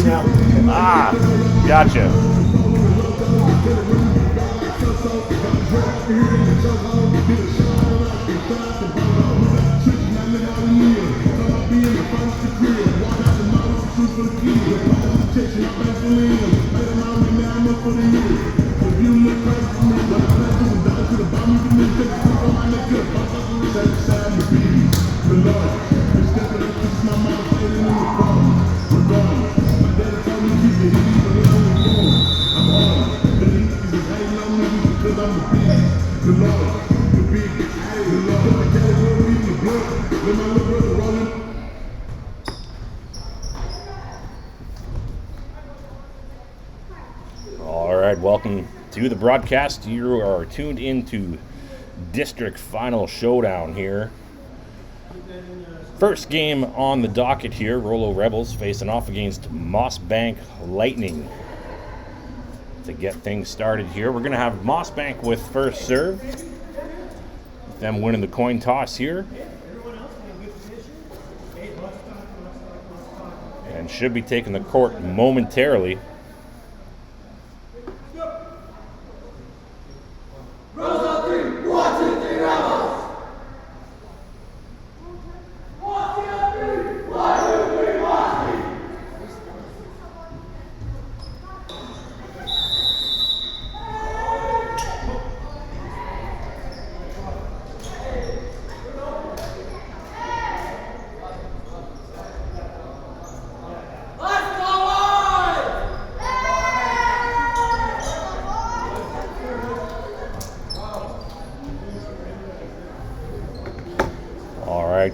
now. Ah, gotcha. All right, welcome to the broadcast. You are tuned into District Final Showdown here. First game on the docket here, Rouleau Rebels facing off against Mossbank Lightning. To get things started here, we're going to have Mossbank with first serve. With them winning the coin toss here. And should be taking the court momentarily.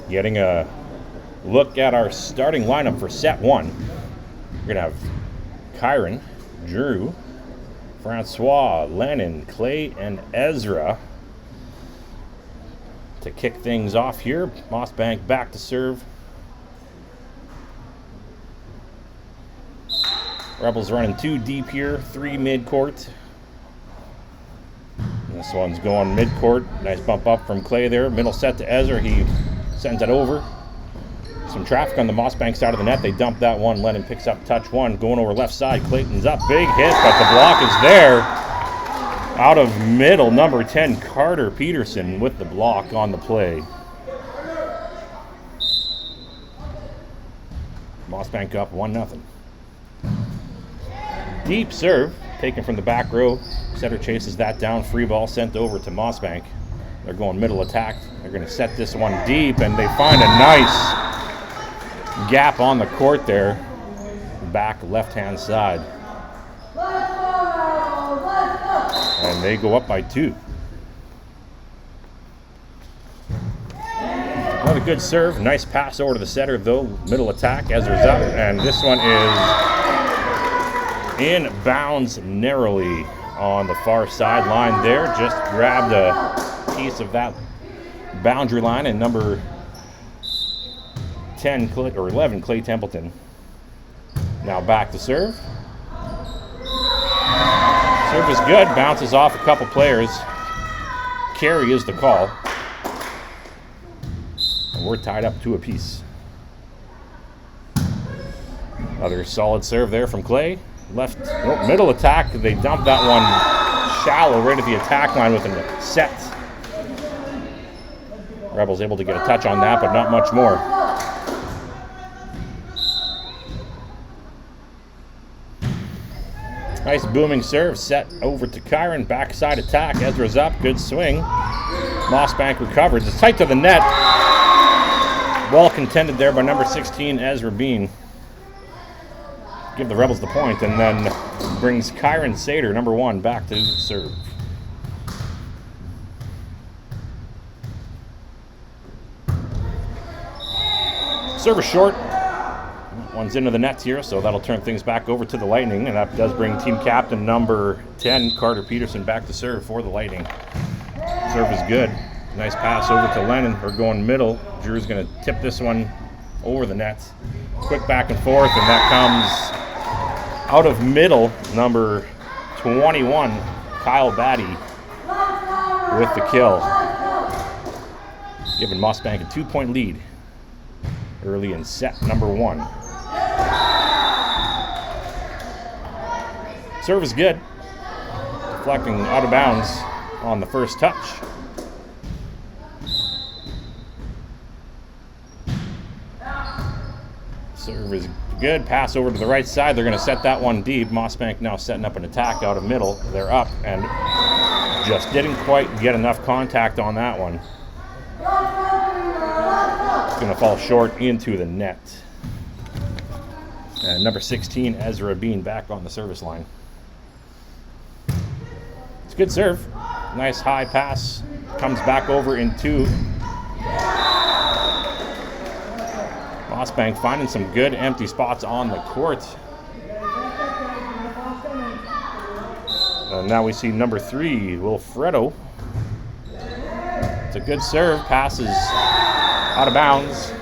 Getting a look at our starting lineup for set one. We're going to have Kyron, Drew, Francois, Lennon, Clay, and Ezra to kick things off here. Mossbank back to serve. Rebels running 2 deep here, 3 mid-court. This one's going mid-court. Nice bump up from Clay there. Middle set to Ezra. He sends it over. Some traffic on the Mossbank side of the net. They dump that one. Lennon picks up touch one. Going over left side. Clayton's up. Big hit, but the block is there. Out of middle, number 10, Carter Peterson with the block on the play. Mossbank up 1-0. Deep serve, taken from the back row. Setter chases that down. Free ball sent over to Mossbank. They're going middle attack. They're going to set this one deep, and they find a nice gap on the court there. Back left-hand side. And they go up by 2. Another good serve. Nice pass over to the setter, though. Middle attack. Ezra's up, and this one is in bounds narrowly on the far sideline there. Just grabbed a piece of that boundary line, and number 10 or 11 Clay Templeton now back to serve. Serve is good, bounces off a couple players. Carry is the call, and we're tied up 2 apiece. Another solid serve there from Clay. Middle attack. They dump that one shallow right at the attack line with a set. Rebels able to get a touch on that, but not much more. Nice booming serve, set over to Kyron. Backside attack, Ezra's up, good swing. Mossbank recovers. It's tight to the net. Well contended there by number 16, Ezra Bean. Give the Rebels the point, and then brings Kyron Sater, number 1, back to serve. Server short. One's into the nets here, so that'll turn things back over to the Lightning, and that does bring team captain number 10, Carter Peterson, back to serve for the Lightning. Serve is good. Nice pass over to Lennon. We're going middle. Drew's going to tip this one over the nets. Quick back and forth, and that comes out of middle, number 21, Kyle Batty, with the kill. Giving Mossbank a 2-point lead early in set number 1. Serve is good. Deflecting out of bounds on the first touch. Serve is good. Pass over to the right side. They're going to set that one deep. Mossbank now setting up an attack out of middle. They're up and just didn't quite get enough contact on that one. It's going to fall short into the net. And number 16, Ezra Bean, back on the service line. It's a good serve. Nice high pass. Comes back over in two. Mossbank finding some good empty spots on the court. And now we see number 3, Wilfredo. It's a good serve. Passes out of bounds.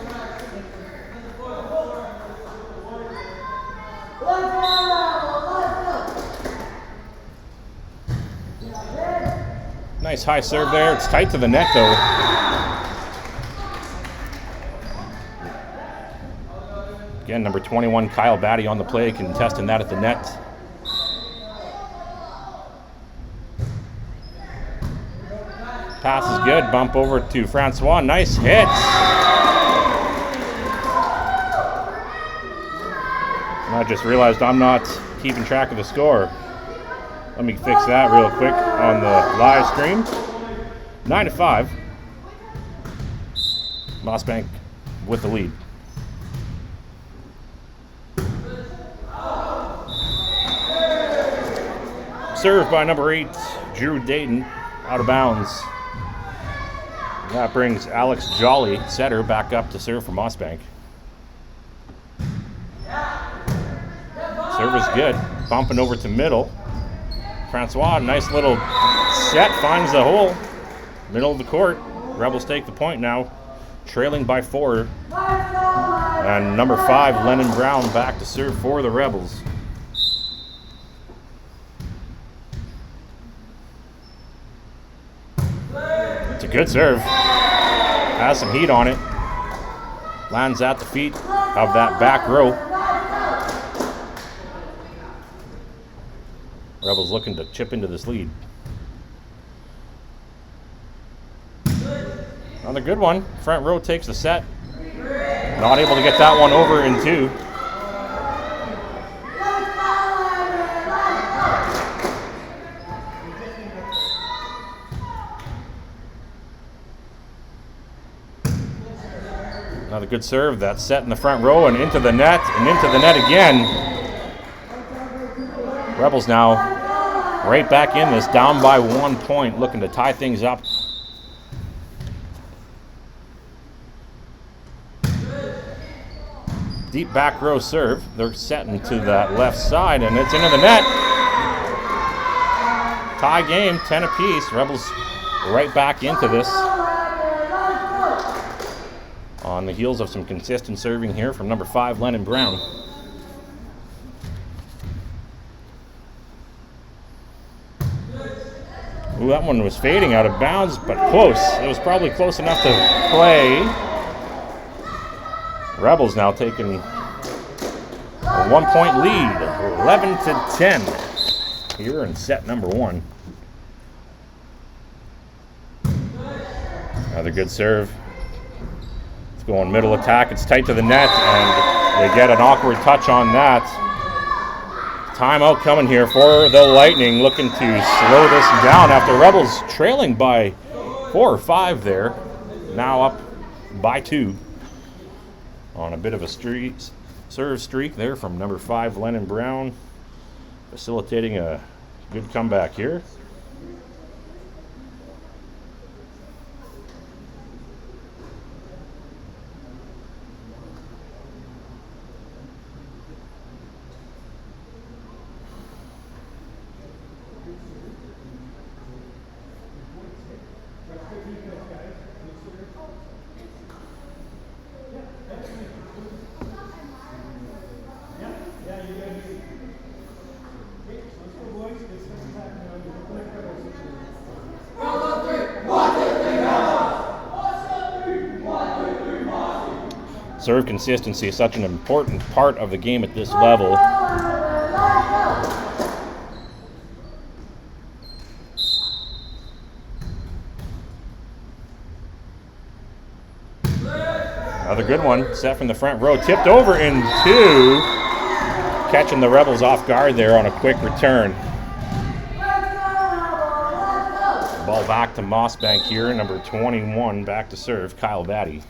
Nice high serve there. It's tight to the net though. Again, number 21, Kyle Batty on the play, contesting that at the net. Pass is good. Bump over to Francois. Nice hit. And I just realized I'm not keeping track of the score. Let me fix that real quick on the live stream. 9-5. Mossbank with the lead. Served by number 8, Drew Dayton, out of bounds. And that brings Alex Jolly, setter, back up to serve for Mossbank. Serve is good. Bumping over to middle. Francois, nice little set, finds the hole. Middle of the court. Rebels take the point now, trailing by 4. And number 5, Lennon Brown, back to serve for the Rebels. It's a good serve. Has some heat on it. Lands at the feet of that back row. Rebels looking to chip into this lead. Another good one. Front row takes the set. Not able to get that one over in 2. Another good serve. That's set in the front row and into the net and into the net again. Rebels now right back in this, down by 1 point, looking to tie things up. Deep back row serve. They're setting to that left side, and it's into the net. Tie game, 10 apiece. Rebels right back into this. On the heels of some consistent serving here from number 5, Lennon Brown. Ooh, that one was fading out of bounds, but close. It was probably close enough to play. Rebels now taking a 1-point lead, 11-10 here in set number 1. Another good serve. It's going middle attack. It's tight to the net, and they get an awkward touch on that. Timeout coming here for the Lightning, looking to slow this down after Rebels trailing by 4 or 5 there. Now up by 2 on a bit of a serve streak there from number 5, Lennon Brown, facilitating a good comeback here. Serve consistency is such an important part of the game at this level. Another good one, set from the front row, tipped over in two. Catching the Rebels off guard there on a quick return. Ball back to Mossbank here, number 21, back to serve, Kyle Batty.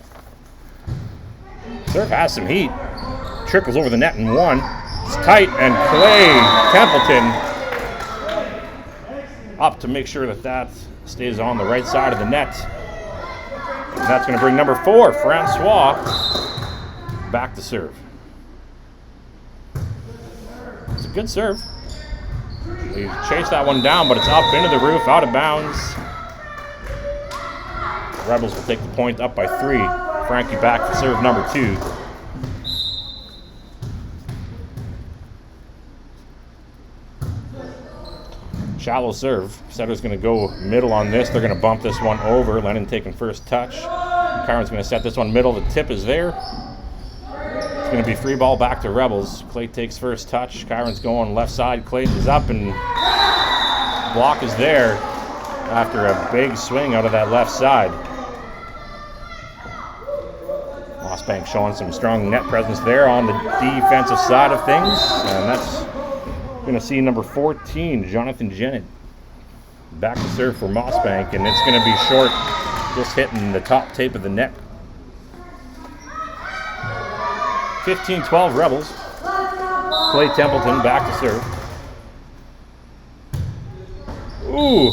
Serve has some heat. Trickles over the net in one. It's tight, and Clay Templeton up to make sure that stays on the right side of the net. And that's going to bring number 4, Francois, back to serve. It's a good serve. He chased that one down, but it's up into the roof, out of bounds. The Rebels will take the point up by 3. Frankie back to serve number 2. Shallow serve. Setter's going to go middle on this. They're going to bump this one over. Lennon taking first touch. Kyron's going to set this one middle. The tip is there. It's going to be free ball back to Rebels. Clay takes first touch. Kyron's going left side. Clay is up, and block is there after a big swing out of that left side. Mossbank showing some strong net presence there on the defensive side of things. And that's going to see number 14, Jonathan Jennett, back to serve for Mossbank, and it's going to be short, just hitting the top tape of the net. 15-12 Rebels. Clay Templeton back to serve. Ooh,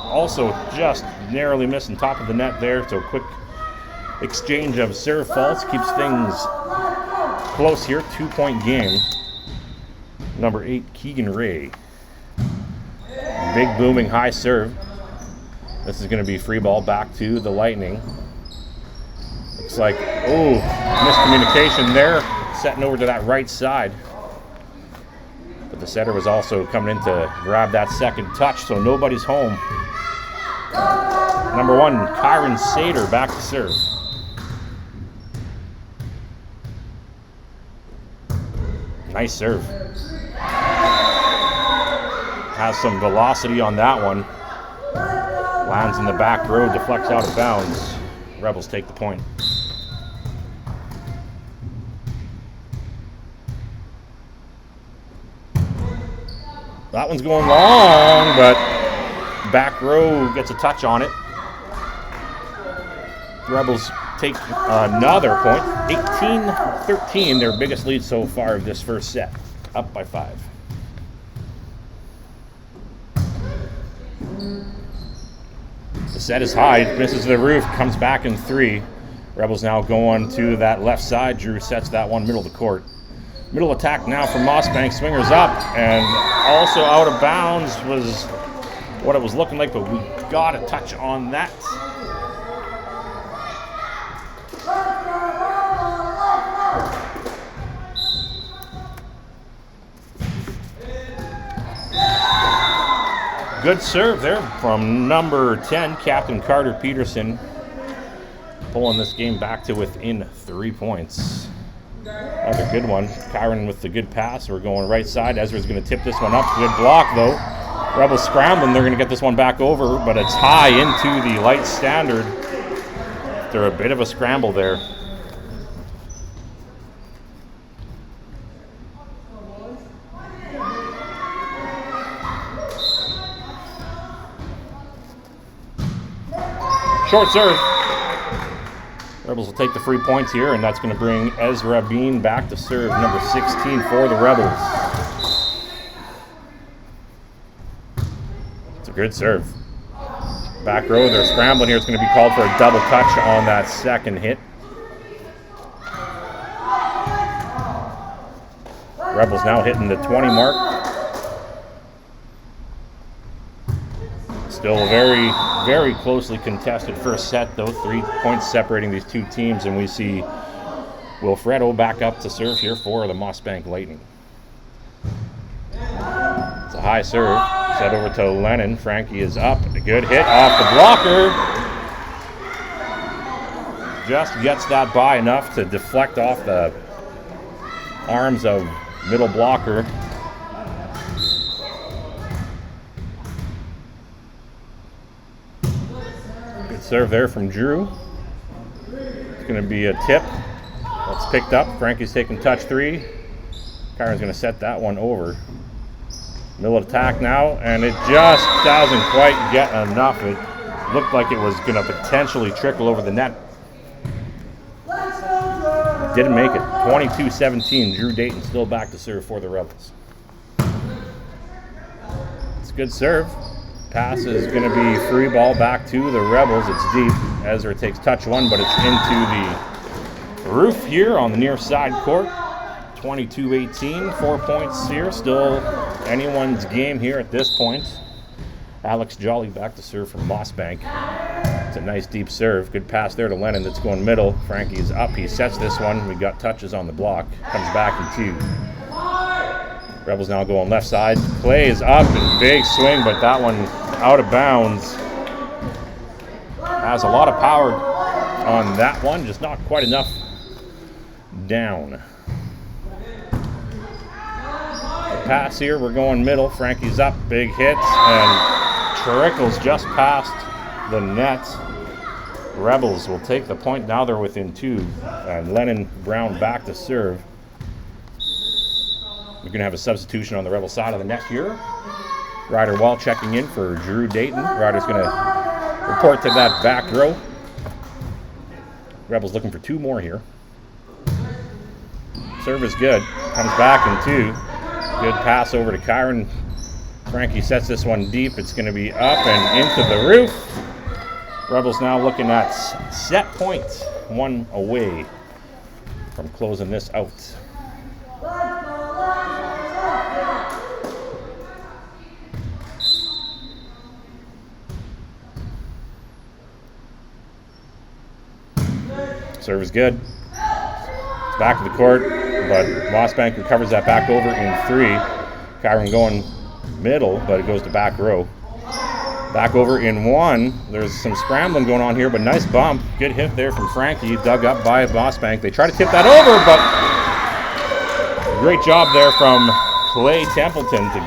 also just narrowly missing top of the net there, so quick exchange of serve faults keeps things close here. 2-point game. Number 8, Keegan Ray. Big booming high serve. This is going to be free ball back to the Lightning. Looks like, oh, miscommunication there. Setting over to that right side. But the setter was also coming in to grab that second touch, so nobody's home. Number 1, Kyron Sater back to serve. Nice serve. Has some velocity on that one. Lands in the back row, deflects out of bounds. Rebels take the point. That one's going long, but back row gets a touch on it. Rebels take another point. 18-13, their biggest lead so far of this first set. Up by 5. The set is high, misses the roof, comes back in 3. Rebels now going to that left side. Drew sets that one middle of the court. Middle attack now from Mossbank. Swingers up, and also out of bounds was what it was looking like, but we got a touch on that. Good serve there from number 10, Captain Carter Peterson, pulling this game back to within 3 points. Another good one. Kyron with the good pass. We're going right side. Ezra's going to tip this one up. Good block, though. Rebels scrambling. They're going to get this one back over, but it's high into the light standard. They're a bit of a scramble there. Short serve. Rebels will take the 3 points here, and that's going to bring Ezra Bean back to serve, number 16 for the Rebels. It's a good serve. Back row, they're scrambling here. It's going to be called for a double touch on that second hit. Rebels now hitting the 20 mark. Still a very, very closely contested first set, though. 3 points separating these two teams, and we see Wilfredo back up to serve here for the Mossbank Lightning. It's a high serve. Set over to Lennon. Frankie is up. A good hit off the blocker. Just gets that by enough to deflect off the arms of middle blocker. Good serve there from Drew. It's going to be a tip. picked up. Frankie's taking touch 3. Kyron's going to set that one over. Middle attack now, and it just doesn't quite get enough. It looked like it was going to potentially trickle over the net. Didn't make it. 22-17. Drew Dayton still back to serve for the Rebels. It's a good serve. Pass is going to be free ball back to the Rebels. It's deep. Ezra takes touch 1, but it's into the roof here on the near side court. 22-18. 4 points here. Still anyone's game here at this point. Alex Jolly back to serve from Mossbank. It's a nice deep serve. Good pass there to Lennon that's going middle. Frankie's up. He sets this one. We got touches on the block. Comes back in 2. Rebels now going left side. Clay is up and big swing, but that one out of bounds. Has a lot of power on that one. Just not quite enough down. The pass here. We're going middle. Frankie's up. Big hit and trickles just past the net. Rebels will take the point. Now they're within 2. And Lennon Brown back to serve. We're going to have a substitution on the Rebel side of the net here. Ryder Wall checking in for Drew Dayton. Ryder's going to report to that back row. Rebels looking for 2 more here. Serve is good. Comes back in 2. Good pass over to Kyron. Frankie sets this one deep. It's going to be up and into the roof. Rebels now looking at set point. 1 away from closing this out. Serve is good. It's back to the court, but Mossbank recovers that back over in 3. Kyron going middle, but it goes to back row. Back over in 1. There's some scrambling going on here, but nice bump. Good hit there from Frankie, dug up by Mossbank. They try to tip that over, but great job there from Clay Templeton to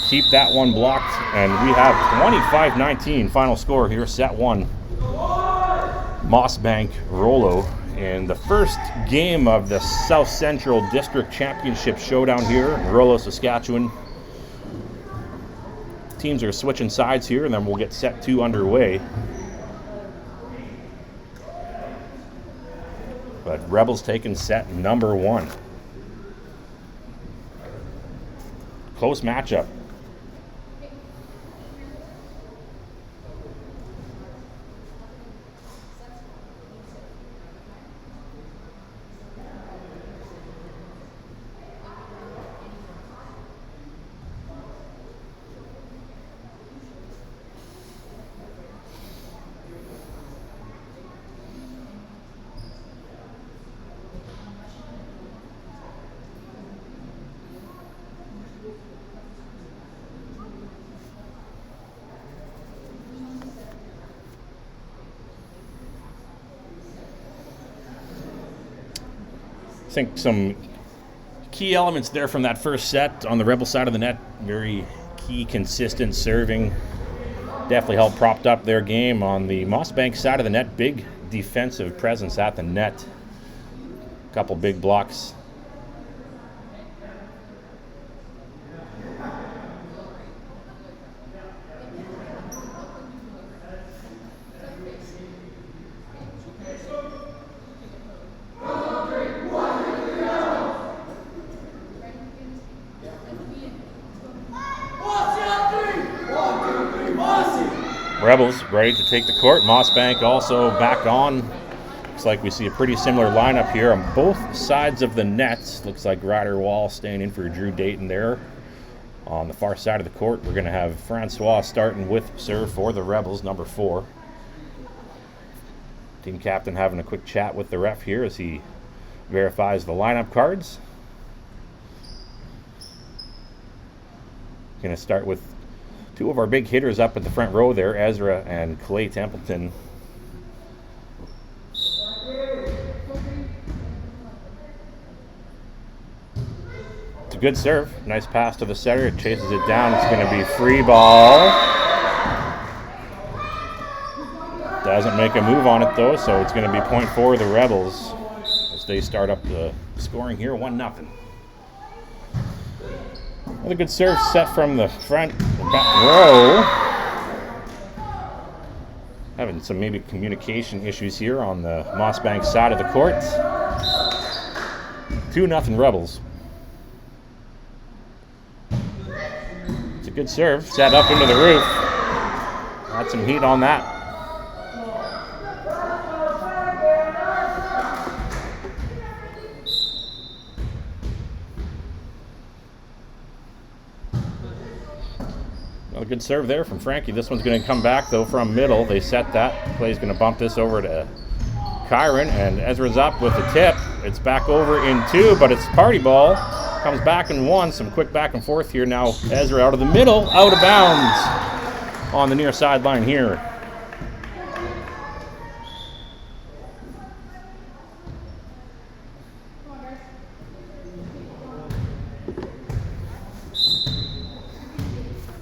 keep that one blocked. And we have 25-19 final score here, set 1. Mossbank Rouleau in the first game of the South Central District Championship showdown here in Rouleau, Saskatchewan. Teams are switching sides here, and then we'll get set 2 underway. But Rebels taking set number 1. Close matchup. I think some key elements there from that first set on the Rebel side of the net. Very key, consistent serving. Definitely helped propped up their game. On the Mossbank side of the net, big defensive presence at the net. A couple big blocks. Rebels ready to take the court. Mossbank also back on. Looks like we see a pretty similar lineup here on both sides of the net. Looks like Ryder Wall staying in for Drew Dayton there. On the far side of the court, we're going to have Francois starting with serve for the Rebels, number 4. Team captain having a quick chat with the ref here as he verifies the lineup cards. Going to start with 2 of our big hitters up at the front row there, Ezra and Clay Templeton. It's a good serve. Nice pass to the setter. It chases it down. It's going to be free ball. Doesn't make a move on it though, so it's going to be point for the Rebels. As they start up the scoring here, 1-0. Another good serve set from the front back row. Having some maybe communication issues here on the Mossbank side of the court. 2-0 Rebels. It's a good serve, set up into the roof. Had some heat on that. Well, a good serve there from Frankie. This one's going to come back, though, from middle. They set that. Clay's going to bump this over to Kyron, and Ezra's up with the tip. It's back over in 2, but it's party ball. Comes back in 1. Some quick back and forth here. Now Ezra out of the middle, out of bounds on the near sideline here.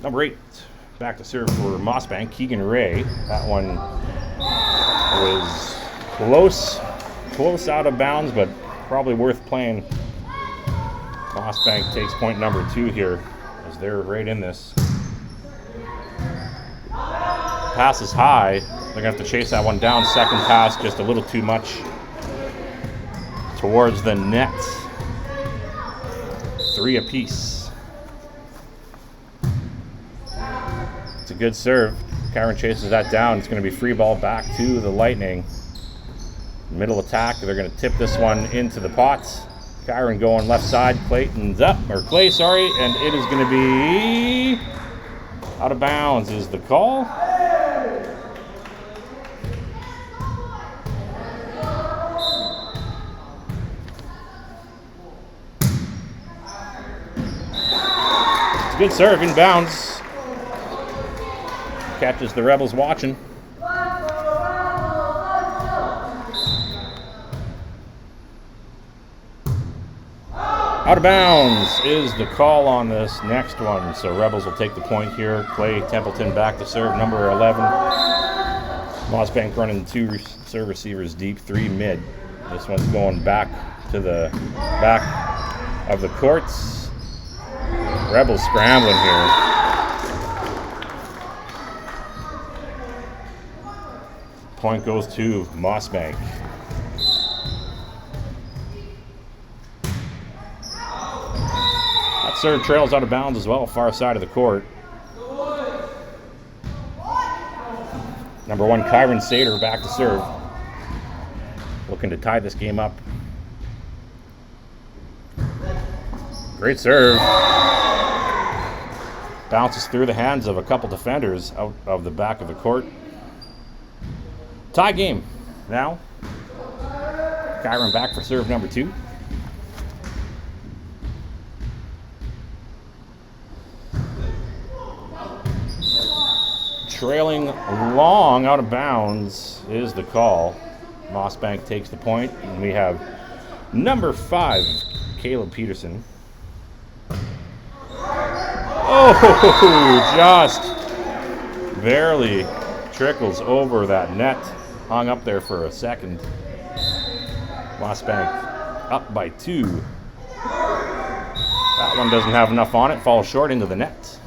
Number 8, back to serve for Mossbank, Keegan Ray. That one was close out of bounds, but probably worth playing. Mossbank takes point number 2 here, as they're right in this. Pass is high. They're going to have to chase that one down. Second pass, just a little too much towards the net. 3 apiece. It's a good serve. Kyron chases that down. It's going to be free ball back to the Lightning. Middle attack. They're going to tip this one into the pots. Kyron going left side. Clayton's up, or Clay, sorry, and it is going to be out of bounds is the call. It's a good serve, inbounds. Catches the Rebels watching. Out of bounds is the call on this next one. So Rebels will take the point here. Clay Templeton back to serve, number 11. Mossbank running 2 serve receivers deep, 3 mid. This one's going back to the back of the courts. Rebels scrambling here. Point goes to Mossbank. That serve trails out of bounds as well, far side of the court. Number 1, Kyron Sater back to serve. Looking to tie this game up. Great serve. Bounces through the hands of a couple defenders out of the back of the court. Tie game now. Kyron back for serve number 2. Trailing long out of bounds is the call. Mossbank takes the point, and we have number 5, Caleb Peterson. Oh, just barely trickles over that net. Hung up there for a second. Mossbank up by 2. That one doesn't have enough on it. Falls short into the net.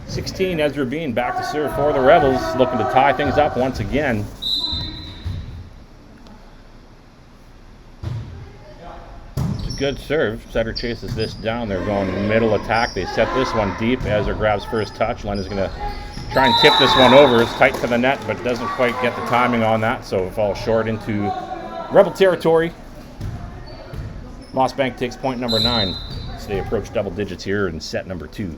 16, Ezra Bean back to serve for the Rebels. Looking to tie things up once again. It's a good serve. Setter chases this down. They're going middle attack. They set this one deep. Ezra grabs first touch. Len is going to try and tip this one over. It's tight to the net, but doesn't quite get the timing on that, so it falls short into Rebel territory. Mossbank takes point number 9. So they approach double digits here in set number 2.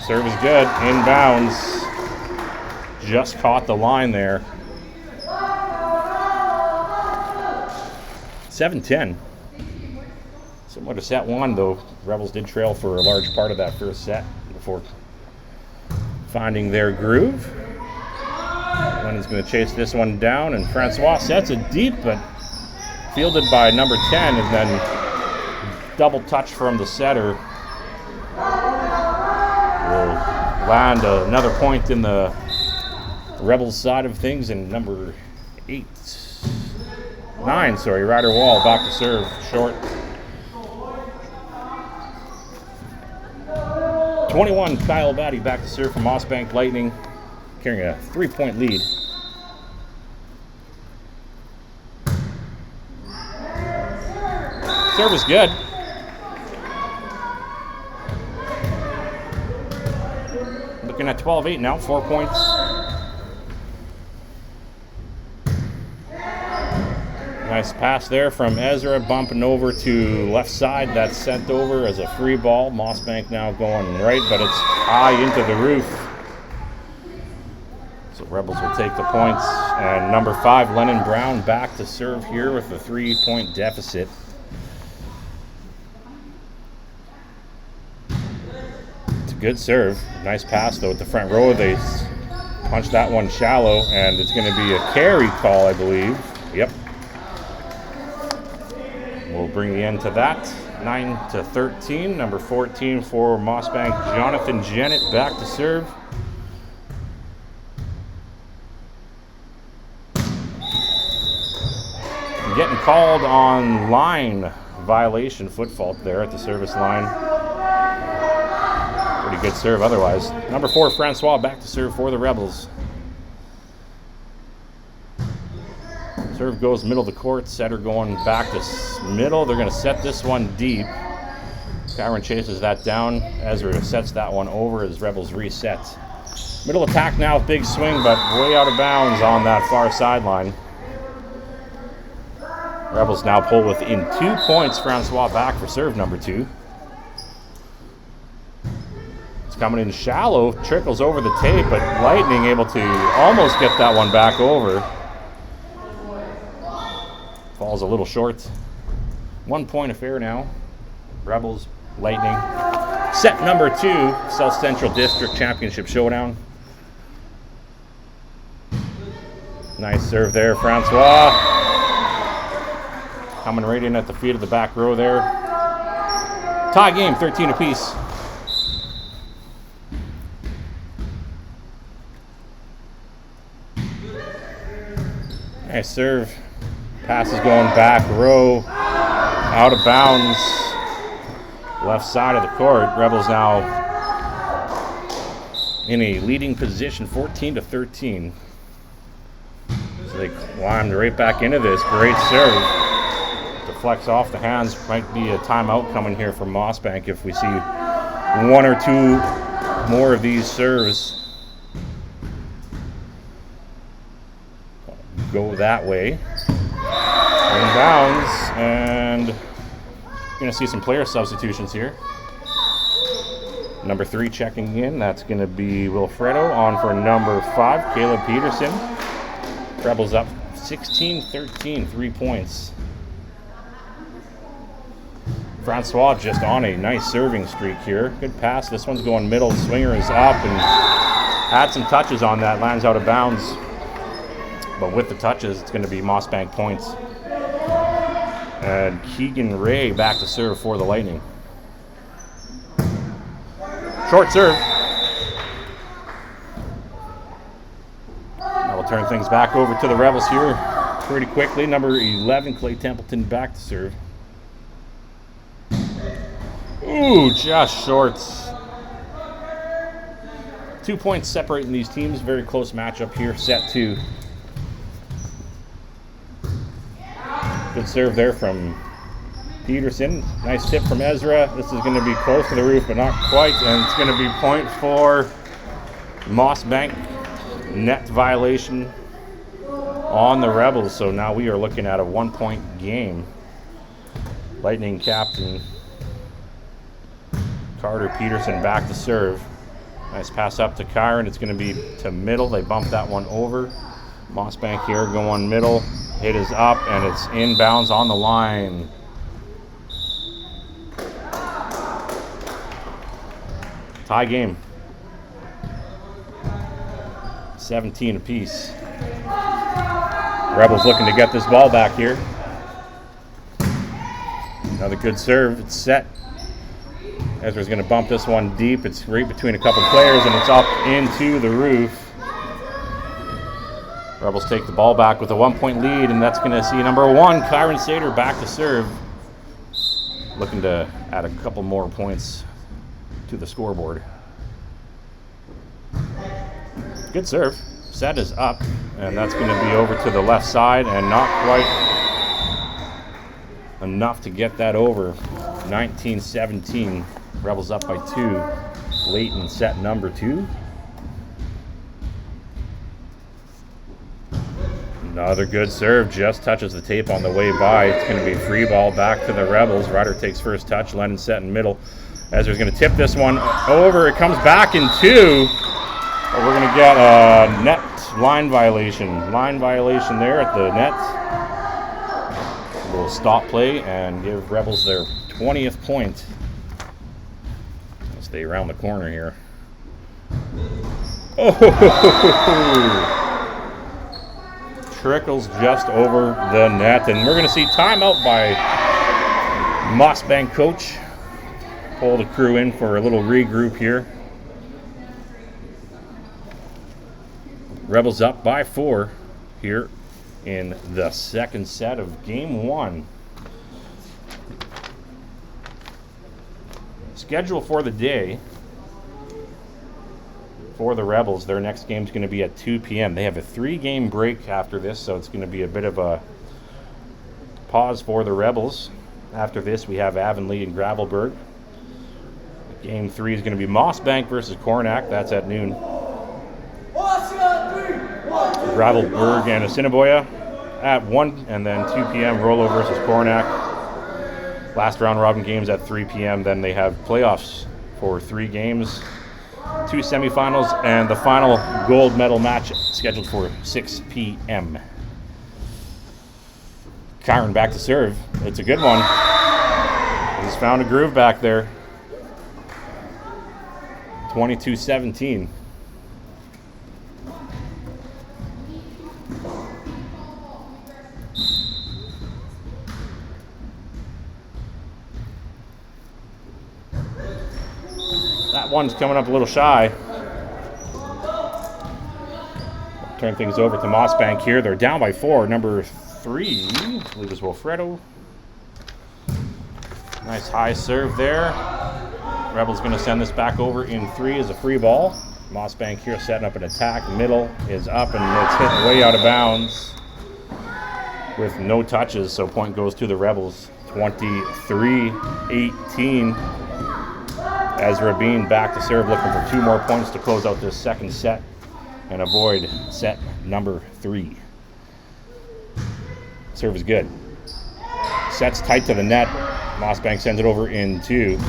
Serve is good, inbounds. Just caught the line there. 7-10. Similar to set 1, though, Rebels did trail for a large part of that first set before finding their groove. Lenny's going to chase this one down, and Francois sets it deep, but fielded by number 10, and then double touch from the setter. Will land another point in the Rebels side of things, and number 9, Ryder Wall back to serve, short. 21, Kyle Batty back to serve for Mossbank Lightning, carrying a 3-point lead. Serve is good. Looking at 12-8 now, 4 points. Nice pass there from Ezra, bumping over to left side. That's sent over as a free ball. Mossbank now going right, but it's high into the roof. So Rebels will take the points. And number 5, Lennon Brown, back to serve here with a 3-point deficit. It's a good serve. Nice pass, though, at the front row. They punch that one shallow, and it's going to be a carry call, I believe. Yep. We'll bring the end to that. 9-13. Number 14 for Mossbank, Jonathan Jennett, back to serve. Getting called on line violation, foot fault there at the service line. Pretty good serve otherwise. Number 4, Francois, back to serve for the Rebels. Serve goes middle of the court. Setter going back to middle. They're going to set this one deep. Kyron chases that down. Ezra sets that one over as Rebels reset. Middle attack now, big swing, but way out of bounds on that far sideline. Rebels now pull within 2 points. Francois back for serve number 2. It's coming in shallow, trickles over the tape, but Lightning able to almost get that one back over. Falls a little short. 1 point affair now. Rebels, Lightning. Set number 2, South Central District Championship Showdown. Nice serve there, Francois. Coming right in at the feet of the back row there. Tie game, 13 apiece. Nice serve. Pass is going back row, out of bounds, left side of the court. Rebels now in a leading position, 14-13. So they climbed right back into this. Great serve. Deflects off the hands. Might be a timeout coming here from Mossbank if we see 1 or 2 more of these serves go that way. Inbounds, and you're going to see some player substitutions here. Number 3 checking in. That's going to be Wilfredo on for number 5, Caleb Peterson. Rebels up 16-13, 3 points. Francois just on a nice serving streak here. Good pass. This one's going middle. Swinger is up and had some touches on that. Lands out of bounds. But with the touches, it's going to be Mossbank points. And Keegan Ray back to serve for the Lightning. Short serve. Now we'll turn things back over to the Rebels here pretty quickly. Number 11, Clay Templeton, back to serve. Ooh, just shorts. 2 points separating these teams. Very close matchup here. Set 2. Good serve there from Peterson. Nice tip from Ezra. This is going to be close to the roof, but not quite. And it's going to be point for Mossbank. Net violation on the Rebels. So now we are looking at a 1-point game. Lightning captain Carter Peterson back to serve. Nice pass up to Kyron. It's going to be to middle. They bump that one over. Mossbank here going middle. Hit is up, and it's inbounds on the line. Tie game. 17 apiece. Rebels looking to get this ball back here. Another good serve. It's set. Ezra's going to bump this one deep. It's right between a couple players, and it's up into the roof. Rebels take the ball back with a 1-point lead, and that's going to see number 1, Kyron Sater, back to serve. Looking to add a couple more points to the scoreboard. Good serve. Set is up, and that's going to be over to the left side, and not quite enough to get that over. 19-17. Rebels up by 2 late in set number 2. Another good serve, just touches the tape on the way by. It's going to be a free ball back to the Rebels. Ryder takes first touch, Lennon set in middle. Ezra's going to tip this one over. It comes back in 2. But we're going to get a net line violation. Line violation there at the net. A little stop play and give Rebels their 20th point. I'll stay around the corner here. Oh! Trickles just over the net, and we're going to see timeout by Mossbank coach. Pull the crew in for a little regroup here. Rebels up by 4 here in the second set of game 1. Schedule for the day for the Rebels, their next game is going to be at 2 p.m. They have a 3-game break after this, so it's going to be a bit of a pause for the Rebels. After this, we have Avonlea and Gravelburg. Game 3 is going to be Mossbank versus Cornack. That's at noon. Gravelburg and Assiniboia at 1, and then 2 p.m. Rouleau versus Cornack. Last round robin games at 3 p.m. Then they have playoffs for 3 games. 2 semifinals, and the final gold medal match scheduled for 6 p.m. Kyron back to serve. It's a good one. He's found a groove back there. 22-17. That one's coming up a little shy. Turn things over to Mossbank here. They're down by 4. Number 3, I believe is Wilfredo. Nice high serve there. Rebels going to send this back over in 3 as a free ball. Mossbank here setting up an attack. Middle is up, and it's hit way out of bounds with no touches, so point goes to the Rebels. 23-18. Ezra Bean back to serve, looking for 2 more points to close out this second set and avoid set number 3. Serve is good. Set's tight to the net. Mossbank sends it over in 2.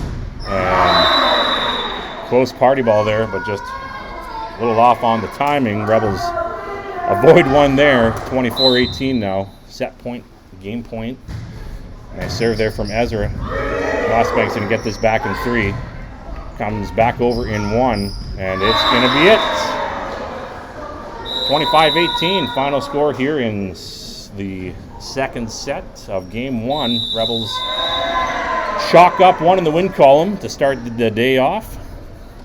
And close party ball there, but just a little off on the timing. Rebels avoid one there. 24-18 now. Set point, game point. Nice serve there from Ezra. Mossbank's going to get this back in 3. Comes back over in 1, and it's going to be it. 25-18, final score here in the second set of game 1. Rebels chalk up 1 in the win column to start the day off,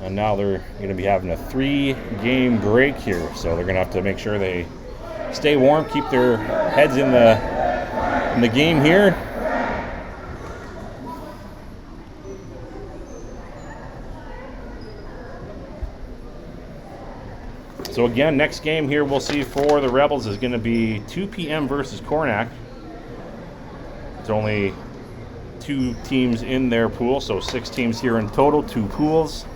and now they're going to be having a 3-game break here, so they're going to have to make sure they stay warm, keep their heads in the game here. So again, next game here we'll see for the Rebels is going to be 2 p.m. versus Cornack. It's only 2 teams in their pool, so 6 teams here in total, 2 pools.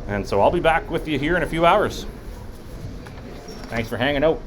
And so I'll be back with you here in a few hours. Thanks for hanging out.